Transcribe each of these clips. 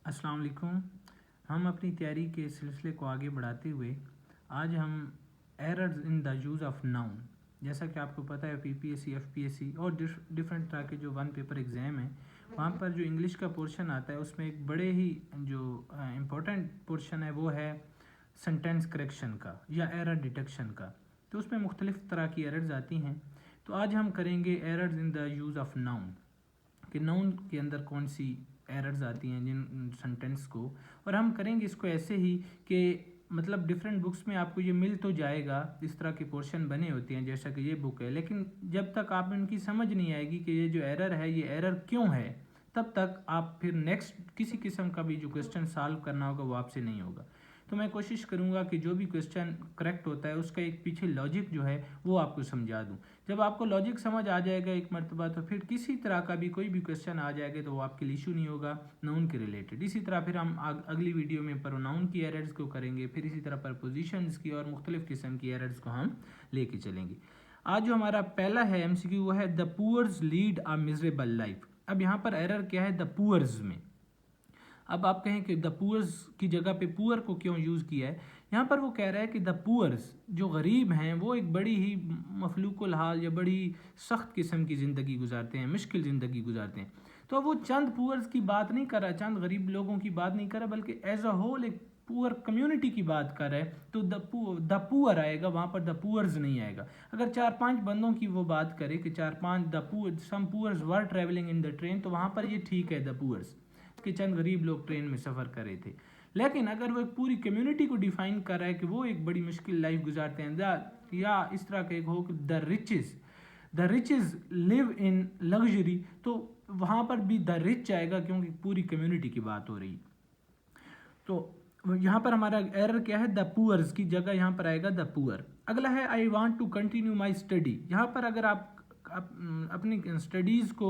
अस्सलाम वालेकुम। हम अपनी तैयारी के सिलसिले को आगे बढ़ाते हुए आज हम errors in the use of noun, जैसा कि आपको पता है पीपीएससी, एफपीएससी और डिफरेंट तरह के जो वन पेपर एग्ज़ाम हैं वहाँ पर जो इंग्लिश का पोर्शन आता है उसमें एक बड़े ही जो इम्पोर्टेंट पोर्शन है वो है सेंटेंस करेक्शन का या एरर डिटेक्शन का। तो उसमें मुख्तलिफ़ तरह की एरर्स आती हैं। तो आज हम करेंगे errors in the use of noun कि नाउन के अंदर कौन सी एरर्स आती हैं जिन सेंटेंस को, और हम करेंगे इसको ऐसे ही कि मतलब डिफरेंट बुक्स में आपको ये मिल तो जाएगा, इस तरह के पोर्शन बने होते हैं जैसा कि ये बुक है, लेकिन जब तक आप इनकी समझ नहीं आएगी कि ये जो एरर है ये एरर क्यों है, तब तक आप फिर नेक्स्ट किसी किस्म का भी जो क्वेश्चन सॉल्व करना होगा वो आपसे नहीं होगा। तो मैं कोशिश करूंगा कि जो भी क्वेश्चन करेक्ट होता है उसका एक पीछे लॉजिक जो है वो आपको समझा दूं। जब आपको लॉजिक समझ आ जाएगा एक मरतबा तो फिर किसी तरह का भी कोई भी क्वेश्चन आ जाएगा तो वो आपके लिए इशू नहीं होगा नाउन के रिलेटेड। इसी तरह फिर हम अगली वीडियो में प्रोनाउन की एरर्स को करेंगे, फिर इसी तरह प्रपोजिशंस की और मुख्तलिफ किस्म की एरर्स को हम लेके चलेंगे। आज जो हमारा पहला है एमसीक्यू वो है the poors lead a miserable life. अब यहाँ पर एरर क्या है द पुअर्स में। अब आप कहें कि द पुअर्स की जगह पे पुअर को क्यों यूज़ किया है, यहाँ पर वो कह रहा है कि द पुअर्स जो गरीब हैं वो एक बड़ी ही मफलूकुल हाल या बड़ी सख्त किस्म की ज़िंदगी गुजारते हैं, मुश्किल ज़िंदगी गुजारते हैं। तो अब वो चंद पुअर्स की बात नहीं कर रहा, चंद गरीब लोगों की बात नहीं कर रहा, बल्कि एज अ होल एक पुअर कम्युनिटी की बात कर रहा है। तो द पुअर आएगा, वहाँ पर द पुअर्स नहीं आएगा। अगर 4-5 बंदों की वो बात करे कि 4-5 the poor some poors were travelling in the train, तो वहाँ पर ये ठीक है द पुअर्स कि चंद गरीब लोग ट्रेन में सफ़र कर रहे थे। लेकिन अगर वो एक पूरी कम्युनिटी को डिफाइन कर रहा है कि वो एक बड़ी मुश्किल लाइफ गुजारते हैं, या इस तरह का एक हो कि the riches live in luxury, तो वहाँ पर भी द रिच आएगा क्योंकि पूरी कम्युनिटी की बात हो रही है। तो यहाँ पर हमारा एरर क्या है द पुअर्स की जगह यहाँ पर आएगा द पुअर। अगला है I want to continue my study. यहाँ पर अगर आप अपनी स्टडीज़ को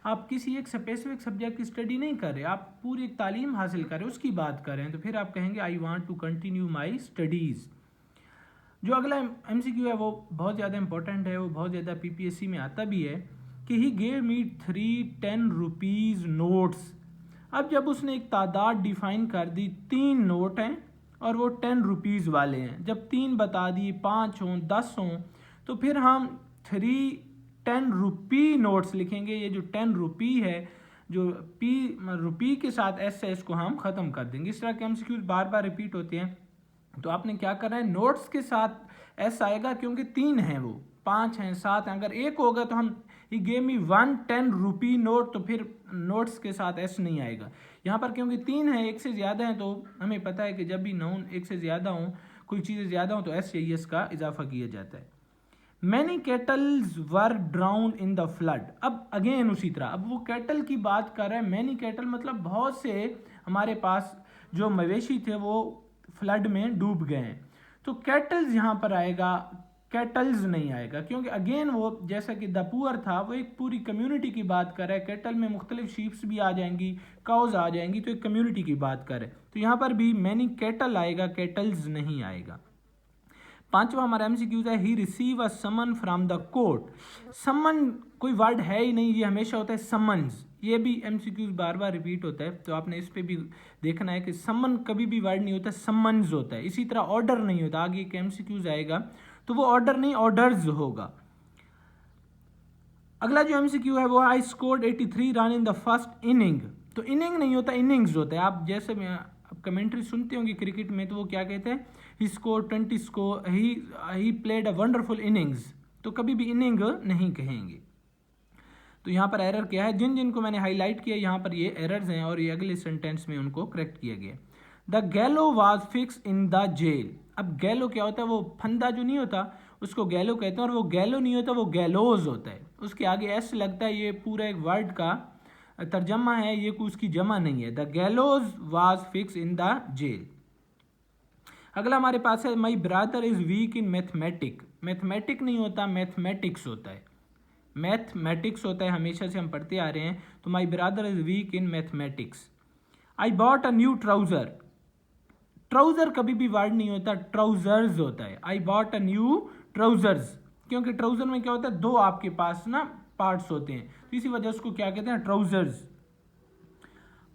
आप किसी एक स्पेसिफिक सब्जेक्ट की स्टडी नहीं कर रहे, आप पूरी एक तालीम हासिल कर रहे हैं उसकी बात कर रहे हैं, तो फिर आप कहेंगे I want to continue my studies. जो अगला एमसीक्यू है वो बहुत ज़्यादा इंपॉर्टेंट है, वो बहुत ज़्यादा पीपीएससी में आता भी है कि ही गेव मी 3 10 रुपीज़ नोट्स। अब जब उसने एक तादाद डिफाइन कर दी, 3 नोट हैं और वो 10 रुपीज़ वाले हैं, जब 3 बता दिए, 5 हों 10 हों, तो फिर हम 10 रुपी नोट्स लिखेंगे। ये जो 10 रुपी है, जो पी रुपी के साथ एस है, इसको हम ख़त्म कर देंगे। इस तरह के एमसीक्यूज बार बार रिपीट होते हैं, तो आपने क्या करना है नोट्स के साथ एस आएगा क्योंकि 3 हैं, वो 5 हैं 7 हैं। अगर एक होगा तो हम ही गेव मी 1 10 रुपी नोट, तो फिर नोट्स के साथ एस नहीं आएगा। यहाँ पर क्योंकि 3 है, एक से ज़्यादा है, तो हमें पता है कि जब भी नाउन एक से ज़्यादा हो, कोई चीज़ें ज़्यादा हो, तो एस या एस का इजाफा किया जाता है। Many kettles were drown in the flood. अब अगेन उसी तरह, अब वो कैटल की बात कर रहा है। मैनी कैटल मतलब बहुत से हमारे पास जो मवेशी थे वो फ्लड में डूब गए हैं, तो कैटल्स यहाँ पर आएगा, कैटल्स नहीं आएगा क्योंकि अगेन वो जैसा कि द पुअर था वो एक पूरी कम्युनिटी की बात कर रहा है। कैटल में मुख्तलिफ शीप्स भी आ जाएंगी, काउज आ जाएंगी, तो एक कम्युनिटी की बात कर रहे हैं, तो यहाँ पर भी मैनी कैटल आएगा, कैटल्स नहीं आएगा। पांचवा हमारा एमसीक्यूज है he receive a summon from the court. Summon कोई वर्ड है ही नहीं, ये हमेशा होता है समन्स। ये भी एमसीक्यूज बार बार रिपीट होता है, तो आपने इस पे भी देखना है कि समन कभी भी वर्ड नहीं होता, समन्स होता है। इसी तरह ऑर्डर नहीं होता, आगे एक एमसीक्यूज आएगा तो वो ऑर्डर नहीं ऑर्डर्स होगा। अगला जो एमसीक्यू है वो I scored 83 run in the first inning. तो इनिंग नहीं होता, इनिंग्स होता है। आप जैसे कमेंट्री सुनते होंगे क्रिकेट में, तो वो क्या कहते हैं he score 20 score, he played a wonderful innings, तो कभी भी इनिंग नहीं कहेंगे। तो यहाँ पर एरर क्या है, जिन जिनको मैंने हाईलाइट किया यहाँ पर ये एरर्स हैं और ये अगले सेंटेंस में उनको करेक्ट किया गया। The gallow was fix in the jail. अब गैलो क्या होता है, वो फंदा जो नहीं होता उसको गैलो कहते हैं, और वो गैलो नहीं होता, वो गैलोज होता है। उसके आगे एस लगता है, ये पूरा एक वर्ड का तर्जमा है, ये कोई उसकी जमा नहीं है। The gallows was fix in the jail. अगला हमारे पास है my brother is weak in mathematic. Mathematic नहीं होता, मैथमेटिक्स होता है, मैथमेटिक्स होता है, हमेशा से हम पढ़ते आ रहे हैं। तो माई brother is weak in mathematics. I bought a new trouser. Trouser कभी भी वर्ड नहीं होता, ट्राउजर्स होता है। I bought a new trousers, क्योंकि ट्राउजर में क्या होता है, 2 आपके पास ना पार्ट्स होते हैं, तो इसी वजह से उसको क्या कहते हैं, trousers.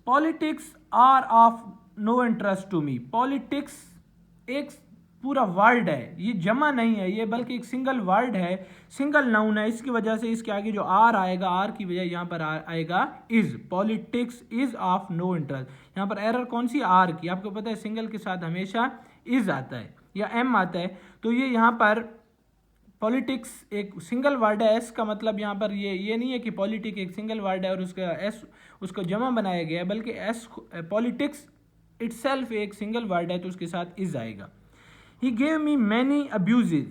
Politics are of no interest to me. Politics एक पूरा वर्ड है, ये जमा नहीं है ये, बल्कि एक सिंगल वर्ड है, सिंगल नाउन है। इसकी वजह से इसके आगे जो आर आएगा, आर की बजाय यहाँ पर आएगा is. Politics is of no interest. यहाँ पर एरर कौन सी, आर की। आपको पता है सिंगल के साथ हमेशा इज आता है या एम आता है, तो ये यहाँ पर पॉलिटिक्स एक सिंगल वर्ड है। एस का मतलब यहाँ पर ये नहीं है कि पॉलिटिक एक सिंगल वर्ड है और उसका एस उसको जमा बनाया गया है, बल्कि एस पॉलिटिक्स इटसेल्फ एक सिंगल वर्ड है, तो उसके साथ इज आएगा। He gave me many abuses।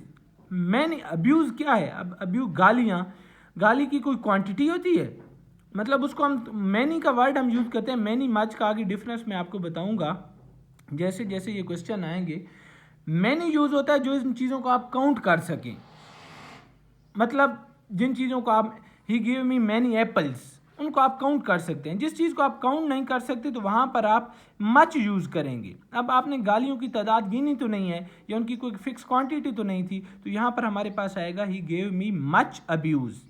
Many abuse क्या है, अब अब्यूज गालियाँ, गाली की कोई क्वांटिटी होती है, मतलब उसको हम मैनी का वर्ड हम यूज़ करते हैं। मैनी मच का आगे डिफरेंस मैं आपको बताऊंगा जैसे जैसे ये क्वेश्चन आएंगे। मैनी यूज़ होता है जो इन चीज़ों को आप काउंट कर सकें, मतलब जिन चीज़ों को आप, ही गिव मी मैनी एप्पल्स, उनको आप काउंट कर सकते हैं। जिस चीज़ को आप काउंट नहीं कर सकते तो वहाँ पर आप मच यूज़ करेंगे। अब आपने गालियों की तादाद गिनी तो नहीं है या उनकी कोई फिक्स क्वांटिटी तो नहीं थी, तो यहाँ पर हमारे पास आएगा ही gave me much abuse.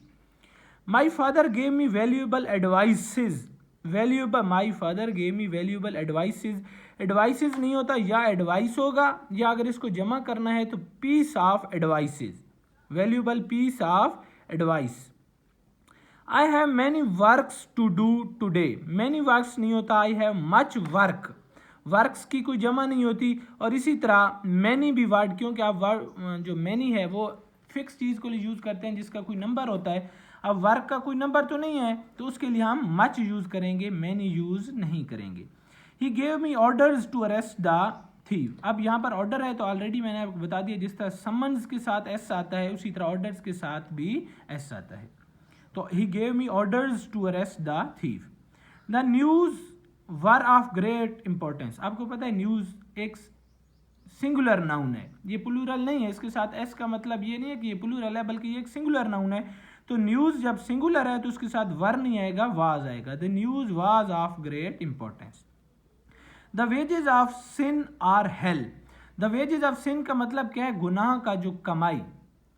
My father gave me valuable advices. Valuable, my father gave me valuable advices. Advices नहीं होता, या एडवाइस होगा, या अगर इसको जमा करना है तो piece of advices, valuable piece of advice. I have many works to do today. Many works नहीं होता, I have much work. Works की कोई जमा नहीं होती। और इसी तरह मैनी भी वर्ड, क्योंकि आप वर्ड जो मैनी है वो फिक्स चीज़ को लिए यूज़ करते हैं जिसका कोई नंबर होता है। अब वर्क का कोई नंबर तो नहीं है, तो उसके लिए हम मच यूज़ करेंगे, मैनी यूज़ नहीं करेंगे। He gave me orders to arrest the thief. अब यहाँ पर ऑर्डर है तो ऑलरेडी मैंने आपको बता दिया, जिस तरह समन्स के साथ एस आता है उसी तरह ऑर्डर्स के साथ भी एस आता है। तो he gave me orders to arrest the thief. The news were of great importance. आपको पता है न्यूज़ एक सिंगुलर नाउन है, ये प्लूरल नहीं है। इसके साथ एस का मतलब ये नहीं है कि ये प्लूरल है, बल्कि ये एक सिंगुलर नाउन है। तो न्यूज़ जब सिंगुलर है तो उसके साथ वर नहीं आएगा, वाज आएगा। The news was of great importance. The wages of sin are hell. The wages of sin का मतलब क्या है, गुनाह का जो कमाई,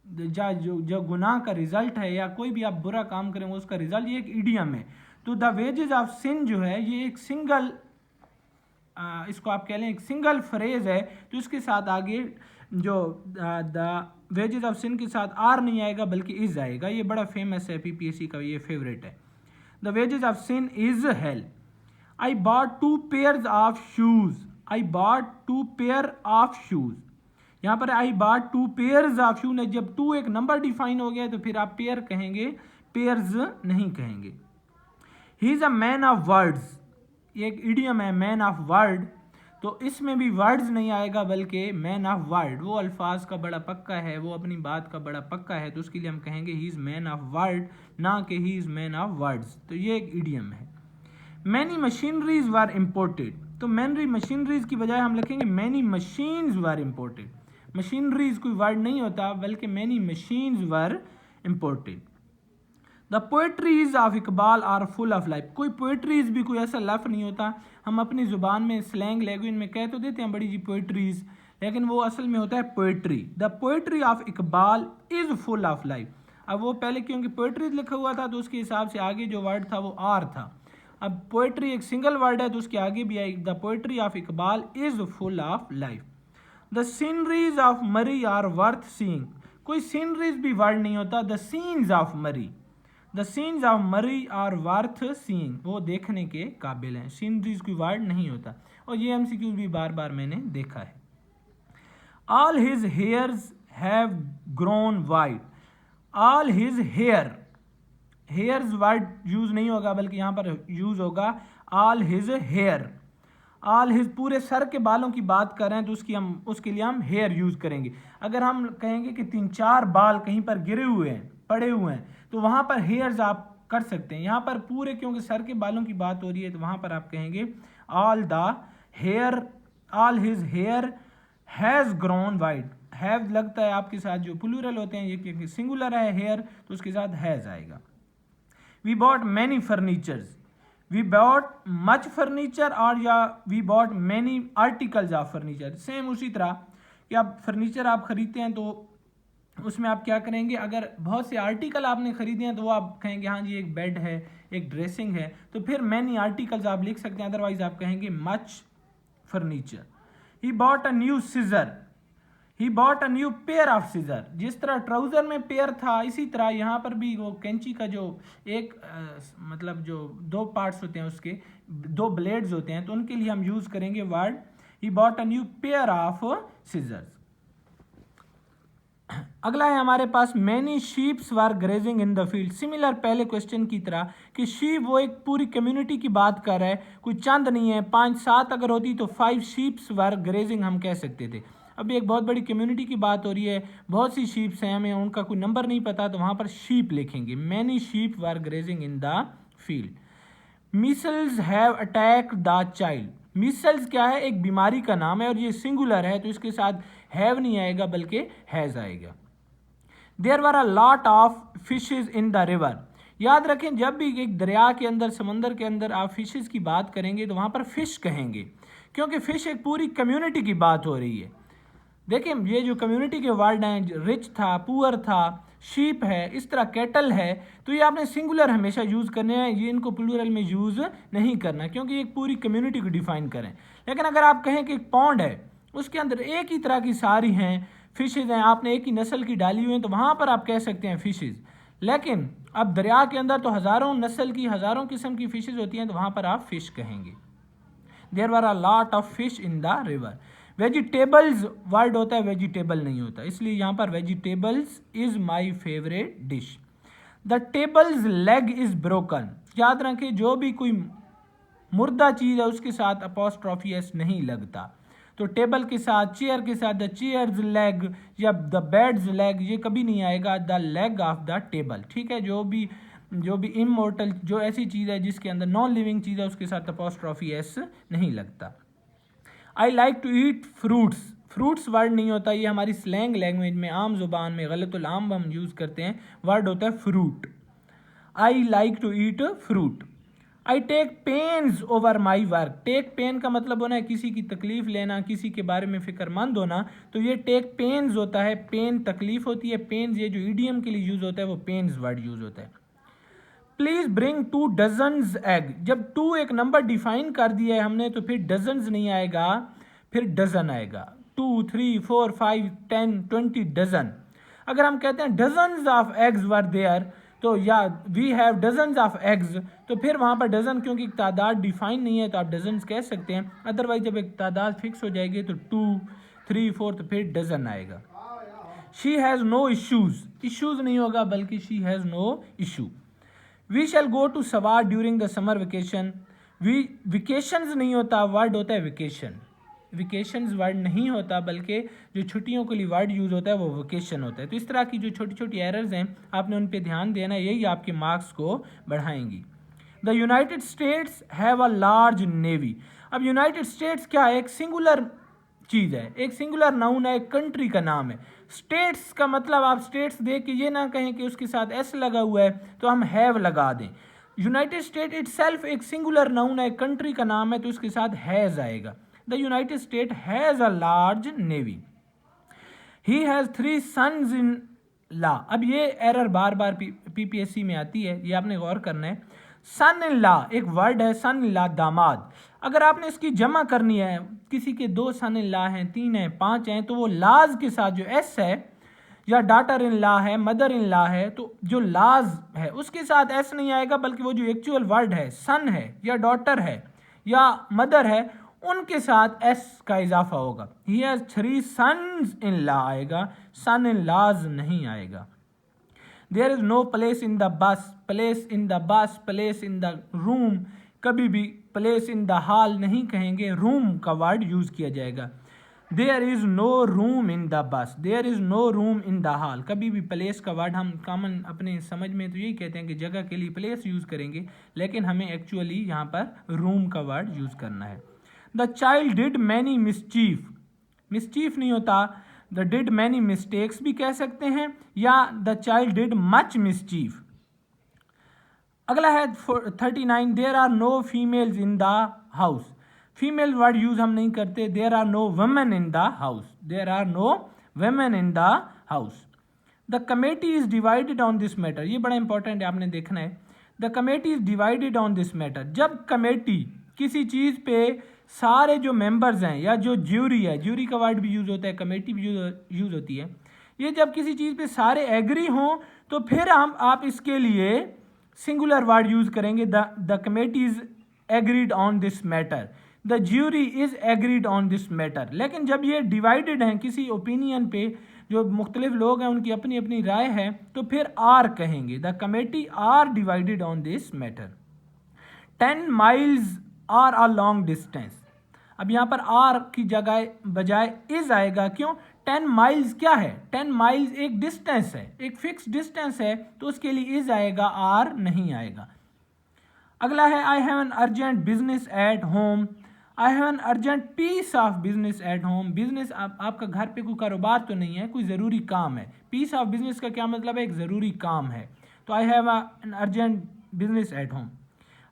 जो गुनाह का रिजल्ट है, या कोई भी आप बुरा काम करेंगे उसका रिजल्ट, ये एक इडियम है। तो द वेजेस ऑफ सिन जो है ये एक सिंगल, इसको आप कह लें एक सिंगल फ्रेज है, तो इसके साथ आगे जो द वेजेस ऑफ सिन के साथ आर नहीं आएगा बल्कि इज आएगा। ये बड़ा फेमस है, पीपीएससी का ये फेवरेट है। The wages of sin is hell. I bought 2 pairs of shoes. I bought 2 pair of shoes. यहाँ पर I bought 2 pairs of shoes है, जब 2 एक नंबर डिफाइन हो गया तो फिर आप पेयर कहेंगे, पेयर्स नहीं कहेंगे। He is a man of words. ये एक इडियम है, मैन ऑफ वर्ड, तो इसमें भी वर्ड्स नहीं आएगा बल्कि मैन ऑफ वर्ड। वो अल्फाज का बड़ा पक्का है, वो अपनी बात का बड़ा पक्का है, तो उसके लिए हम कहेंगे he is man of word, ना कि he is man of words. तो ये एक इडियम है। Many machineries were imported. तो मैनी मशीनरीज की बजाय हम लिखेंगे many machines were imported. Machineries कोई वर्ड नहीं होता बल्कि many machines were imported. The poetries of Iqbal are full of life. कोई पोएट्रीज भी कोई ऐसा लफ्ज़ नहीं होता, हम अपनी ज़ुबान में स्लैंग लैंग्वेज में कह तो देते हैं बड़ी जी पोएट्रीज, लेकिन वो असल में होता है poetry. The poetry of Iqbal is full of life. अब वो पहले क्योंकि पोएट्रीज लिखा हुआ था तो उसके हिसाब से आगे जो वर्ड था वो आर था। अब पोएट्री एक सिंगल वर्ड है तो उसके आगे भी आएगी, the poetry of Iqbal is full of life. The sceneries of मरी आर वर्थ सीइंग। कोई सीनरीज भी वर्ड नहीं होता, द सीन्स ऑफ मरी। द सीन्स ऑफ मरी आर वर्थ सीइंग, वो देखने के काबिल हैं। सीनरीज कोई वर्ड नहीं होता, और ये एमसीक्यूज भी बार बार मैंने देखा है। All his hairs have grown white. All his hair, hairs word use नहीं होगा बल्कि यहाँ पर यूज होगा all his hair. All his, पूरे सर के बालों की बात कर रहे हैं तो उसके लिए हम हेयर यूज करेंगे। अगर हम कहेंगे कि 3-4 बाल कहीं पर गिरे हुए हैं, पड़े हुए हैं, तो वहाँ पर हेयर्स आप कर सकते हैं। यहाँ पर पूरे क्योंकि सर के बालों की बात हो रही है तो वहाँ पर आप कहेंगे all the hair, all his hair has grown white. Have लगता है आपके साथ जो प्लूरल होते हैं, ये क्योंकि सिंगुलर है हेयर तो उसके साथ हैज़ आएगा। We bought many furnitures. We bought much furniture और या we bought many articles of furniture. Same उसी तरह कि आप फर्नीचर आप खरीदते हैं तो उसमें आप क्या करेंगे, अगर बहुत से आर्टिकल आपने खरीदे हैं तो वो आप कहेंगे हाँ जी एक बेड है, एक ड्रेसिंग है, तो फिर मैनी आर्टिकल्स आप लिख सकते हैं, अदरवाइज आप कहेंगे much furniture. He bought a new scissor, he bought a new pair of scissor. जिस तरह ट्राउजर में पेयर था, इसी तरह यहाँ पर भी वो कैंची का जो एक मतलब जो दो पार्ट्स होते हैं, उसके दो ब्लेड्स होते हैं, तो उनके लिए हम यूज करेंगे word he bought a new pair of scissors. अगला है हमारे पास many sheeps were grazing in the field. Similar पहले क्वेश्चन की तरह कि शीप वो एक पूरी कम्युनिटी की बात कर रहा है, कोई चंद नहीं है, 5-7 अगर होती तो 5 शीप्स वर ग्रेजिंग हम कह सकते थे। अभी एक बहुत बड़ी कम्युनिटी की बात हो रही है, बहुत सी शीप्स हैं, हमें उनका कोई नंबर नहीं पता, तो वहाँ पर शीप लिखेंगे, many sheep were grazing in the field. Meselson have attack the child. Meselson क्या है, एक बीमारी का नाम है और ये सिंगुलर है, तो इसके साथ हैव नहीं आएगा बल्कि हैज आएगा। There were a lot of fishes in the river. याद रखें, जब भी एक दरिया के अंदर, समंदर के अंदर आप फिशेज की बात करेंगे तो वहाँ पर फिश कहेंगे, क्योंकि फिश एक पूरी कम्युनिटी की बात हो रही है। देखिए ये जो कम्युनिटी के वर्ड हैं, रिच था, पुअर था, शीप है, इस तरह कैटल है, तो ये आपने सिंगुलर हमेशा यूज़ करने हैं, ये इनको प्लूरल में यूज़ नहीं करना, क्योंकि एक पूरी कम्युनिटी को डिफाइन करें। लेकिन अगर आप कहें कि एक पॉन्ड है, उसके अंदर एक ही तरह की सारी हैं फिशेज हैं, आपने एक ही नस्ल की डाली हुई हैं, तो वहाँ पर आप कह सकते हैं फिशेज। लेकिन अब दरिया के अंदर तो हज़ारों नस्ल की, हज़ारों किस्म की फिशेज होती हैं, तो वहाँ पर आप फिश कहेंगे। There were a lot of fish in the river. Vegetables word होता है, वेजिटेबल नहीं होता, इसलिए यहाँ पर vegetables is my favourite dish. The tables leg is broken. याद रखें, जो भी कोई मुर्दा चीज़ है उसके साथ अपॉस्ट्रॉफी एस नहीं लगता, तो टेबल के साथ, चेयर के साथ द चेयर्स लेग या द बेड्स लेग, ये कभी नहीं आएगा, the leg of the table. ठीक है, जो भी इमोर्टल, जो ऐसी चीज़ है जिसके अंदर नॉन लिविंग चीज़ है, उसके साथ अपॉस्ट्रॉफी एस नहीं लगता। I like to eat fruits. Fruits word नहीं होता, ये हमारी स्लैंग लैंग्वेज में, आम जुबान में, गलतुल आम हम यूज़ करते हैं, वर्ड होता है fruit. I like to eat fruit. I take pains over my work. Take pain का मतलब होना है किसी की तकलीफ लेना, किसी के बारे में फिक्रमंद होना, तो ये टेक पेन्स होता है। पेन तकलीफ होती है, पेन्स ये जो ईडियम के लिए यूज़ होता है वो पेन्स वर्ड यूज़ होता है। Please bring 2 dozens egg. जब 2 एक नंबर डिफाइन कर दिया है हमने, तो फिर डजन्स नहीं आएगा, फिर डजन आएगा। 2, 3, 4, 5, 10, 20 डजन। अगर हम कहते हैं dozens of eggs were there, तो या we have dozens of eggs, तो फिर वहाँ पर डजन, क्योंकि तादाद डिफाइन नहीं है, तो आप डजन्स कह सकते हैं। अदरवाइज जब एक तादाद फिक्स हो जाएगी तो 2, 3, 4, तो फिर डजन आएगा। She has no issues. Issues नहीं होगा बल्कि she has no issue. We shall go to Swat during the summer vacation. Vacations नहीं होता, वर्ड होता है वेकेशन। वेकेशंस वर्ड नहीं होता, बल्कि जो छुट्टियों के लिए वर्ड यूज़ होता है वो वेकेशन होता है। तो इस तरह की जो छोटी छोटी एरर्स हैं, आपने उन पे ध्यान देना, यही आपके मार्क्स को बढ़ाएंगी। The United States have a large navy. अब यूनाइटेड स्टेट्स क्या है, एक सिंगुलर चीज़ है, एक सिंगुलर नाउन है, एक कंट्री का नाम है। स्टेट्स का मतलब आप स्टेट्स देख के ये ना कहें कि उसके साथ एस लगा हुआ है तो हम हैव लगा दें। यूनाइटेड स्टेट इटसेल्फ एक सिंगुलर नाउन है, कंट्री का नाम है, तो उसके साथ हैज़ आएगा। The United State has a large navy. He has 3 sons in law. अब ये एरर बार बार पीपीएससी में आती है, ये आपने गौर करना है। सन इन लॉ एक वर्ड है, सन इन लॉ दामाद। अगर आपने इसकी जमा करनी है, किसी के 2 सन इन लॉ हैं, 3 हैं, 5 हैं, तो वो लाज के साथ जो एस है, या डाटर इन लॉ है, मदर इन लॉ है, तो जो लाज है उसके साथ एस नहीं आएगा, बल्कि वो जो एक्चुअल वर्ड है, सन है या डॉटर है या मदर है, उनके साथ एस का इजाफा होगा। He has 3 sons in law आएगा, सन इन लॉज नहीं आएगा। There is no place in the bus. Place in the bus, place in the room, कभी भी प्लेस इन द हॉल नहीं कहेंगे, रूम का वर्ड यूज किया जाएगा। There is no room in the bus, there is no room in the hall. कभी भी place का वर्ड हम कॉमन अपने समझ में तो यही कहते हैं कि जगह के लिए प्लेस यूज करेंगे, लेकिन हमें एक्चुअली यहाँ पर रूम का वर्ड यूज करना है। The child did many mischief. Mischief नहीं होता, द डिड मैनी मिस्टेक्स भी कह सकते हैं, या the child did much mischief. अगला है 39, there are no females in the house. Female word use हम नहीं करते, there are no women in the house, there are no women in the house. The committee is divided on this matter, ये बड़ा important है, आपने देखना है। The committee is divided on this matter, जब कमेटी किसी चीज़ पे सारे जो मेंबर्स हैं या जो ज्यूरी है, ज्यूरी का वर्ड भी यूज़ होता है, कमेटी भी यूज़ होती है, ये जब किसी चीज़ पे सारे एग्री हों तो फिर आप इसके लिए सिंगुलर वर्ड यूज़ करेंगे, the committee is agreed on this matter, the jury is agreed on this matter. लेकिन जब ये डिवाइडेड हैं किसी ओपिनियन पे, जो मुख्तलिफ लोग हैं उनकी अपनी अपनी राय है, तो फिर आर कहेंगे, the committee are divided on this matter. 10 miles are a long distance, अब यहाँ पर आर की जगह बजाय इज आएगा, क्यों? 10 माइल्स क्या है? 10 माइल्स एक डिस्टेंस है, एक फिक्स डिस्टेंस है, तो उसके लिए इज आएगा, आर नहीं आएगा। अगला है I have an urgent business at home, I have an urgent piece of business at home. Business आपका घर पे कोई कारोबार तो नहीं है, कोई ज़रूरी काम है। पीस ऑफ बिजनेस का क्या मतलब है? एक ज़रूरी काम है। तो आई have an urgent business at home.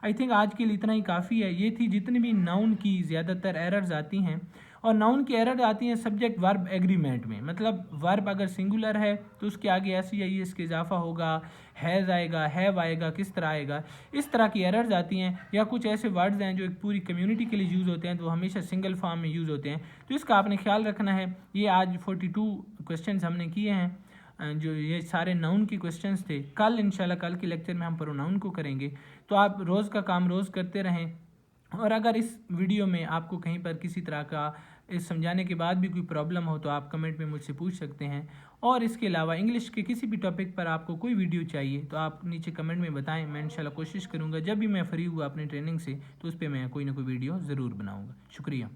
I think आज के लिए इतना ही काफ़ी है। ये थी जितनी भी नाउन की ज़्यादातर एरर्स आती हैं, और नाउन की एरर आती हैं सब्जेक्ट वर्ब एग्रीमेंट में। मतलब वर्ब अगर सिंगुलर है तो उसके आगे ऐसी या इसके इजाफा होगा, हैज़ आएगा, हैव आएगा, किस तरह आएगा, इस तरह की एरर्स आती हैं। या कुछ ऐसे वर्ड्स हैं जो एक पूरी कम्युनिटी के लिए यूज़ होते हैं, तो हमेशा सिंगल फॉर्म में यूज़ होते हैं, तो इसका आपने ख्याल रखना है। ये आज 42 क्वेश्चन हमने किए हैं, जो ये सारे नाउन की क्वेश्चंस थे। कल इंशाल्लाह कल के लेक्चर में हम प्रोनाउन को करेंगे। तो आप रोज़ का काम रोज़ करते रहें, और अगर इस वीडियो में आपको कहीं पर किसी तरह का इस समझाने के बाद भी कोई प्रॉब्लम हो तो आप कमेंट में मुझसे पूछ सकते हैं। और इसके अलावा इंग्लिश के किसी भी टॉपिक पर आपको कोई वीडियो चाहिए तो आप नीचे कमेंट में बताएं। मैं इंशाल्लाह कोशिश करूँगा जब भी मैं फ्री हुआ अपनी ट्रेनिंग से तो उस पर मैं कोई ना कोई वीडियो ज़रूर बनाऊँगा। शुक्रिया।